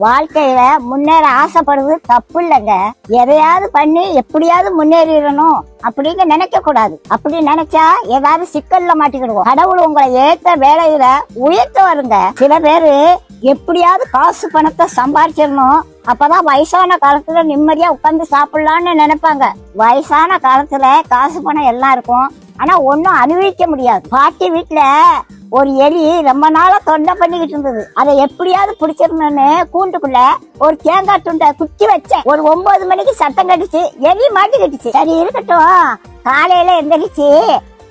வாழ்க்கையில முன்னேற ஆசைப்படுறது தப்பு இல்லைங்க. எதையாவது பண்ணி எப்படியாவது முன்னேறிடணும் அப்படின்னு நினைக்க கூடாது. அப்படி நினைச்சா ஏதாவது சிக்கல்ல மாட்டிக்கிடுவோம். கடவுள் உங்களை ஏத்த வேலையில உயர்த்த வருங்க. சில பேரு எப்படியாவது காசு பணத்தை சம்பாதிச்சிடணும், அப்பதான் வயசான காலத்துல நிம்மதியா உட்கார்ந்து சாப்பிடலாம்னு நினைப்பாங்க. வயசான காலத்துல காசு பணம் எல்லாம் இருக்கும், ஆனா ஒன்னும் அனுபவிக்க முடியாது. பாட்டி வீட்டுல ஒரு எலி ரொம்ப நாளா தொண்டை பண்ணிக்கிட்டு இருந்தது. அதை எப்படியாவது பிடிச்சிடணும்னு கூண்டுக்குள்ள ஒரு தேங்காய் துண்டை குத்தி வச்சேன். ஒரு 9 மணிக்கு சத்தம் கடிச்சு எலி மாட்டிக்கிட்டுச்சு. சரி இருக்கட்டும், காலையில எந்திரிச்சு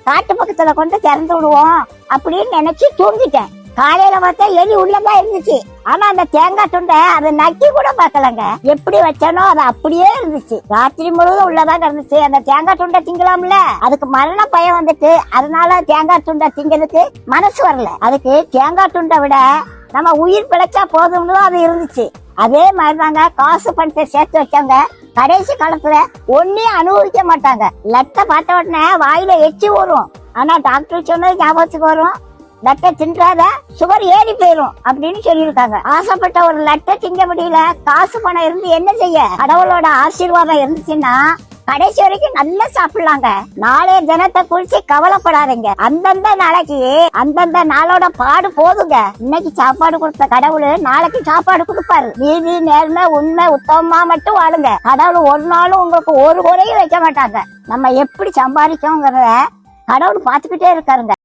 காட்டு பக்கத்துல கொண்டு திறந்து விடுவோம் அப்படின்னு நினைச்சு தூங்கிட்டேன். காலையில பார்த்தா எலி உள்ளதான் இருந்துச்சு. ஆனா அந்த தேங்காய் துண்டை அதை நக்கி கூட பாக்கலங்க. எப்படி வச்சானோ அது அப்படியே இருந்துச்சு. ராத்திரி முழுவதும் உள்ளதான் இருந்துச்சு. அந்த தேங்காய் துண்டை திங்கலாம்ல, அதுக்கு மரண பயம் வந்துட்டு அதனால தேங்காய் துண்டை திங்கிறதுக்கு மனசு வரல. அதுக்கு தேங்காய் துண்டை விட நம்ம உயிர் பிழைச்சா போதும்னு அது இருந்துச்சு. அதே மாதிரிதாங்க காசு பணத்தை சேர்த்து வச்சாங்க கடைசி காலத்துல ஒன்னையும் அனுபவிக்க மாட்டாங்க. லட்டை பார்த்த உடனே வாயில எச்சி வரும், ஆனா டாக்டர் சொன்னது ஞாபகத்துக்கு வரும், லட்டை தின்றாத சுகர் ஏறி போயிரும் அப்படின்னு சொல்லியிருக்காங்க. ஆசைப்பட்ட ஒரு லட்டை திங்க முடியல, காசு பணம் இருந்து என்ன செய்ய? கடவுளோட ஆசீர்வாதம் இருந்துச்சுன்னா கடைசி வரைக்கும் நல்லா சாப்பிடலாங்க. நாளைய தினத்தை குறிச்சு கவலைப்படாதீங்க. அந்தந்த நாளைக்கு அந்தந்த நாளோட பாடு போதுங்க. இன்னைக்கு சாப்பாடு கொடுத்த கடவுள் நாளைக்கு சாப்பாடு கொடுப்பாரு. நீதி நேர்மை உண்மை உத்தமமா மட்டும் வாழுங்க. கடவுள் ஒரு நாளும் உங்களுக்கு ஒரு குறையும் வைக்க மாட்டாங்க. நம்ம எப்படி சம்பாதிக்கோங்கிறத கடவுள் பார்த்துக்கிட்டே இருக்காருங்க.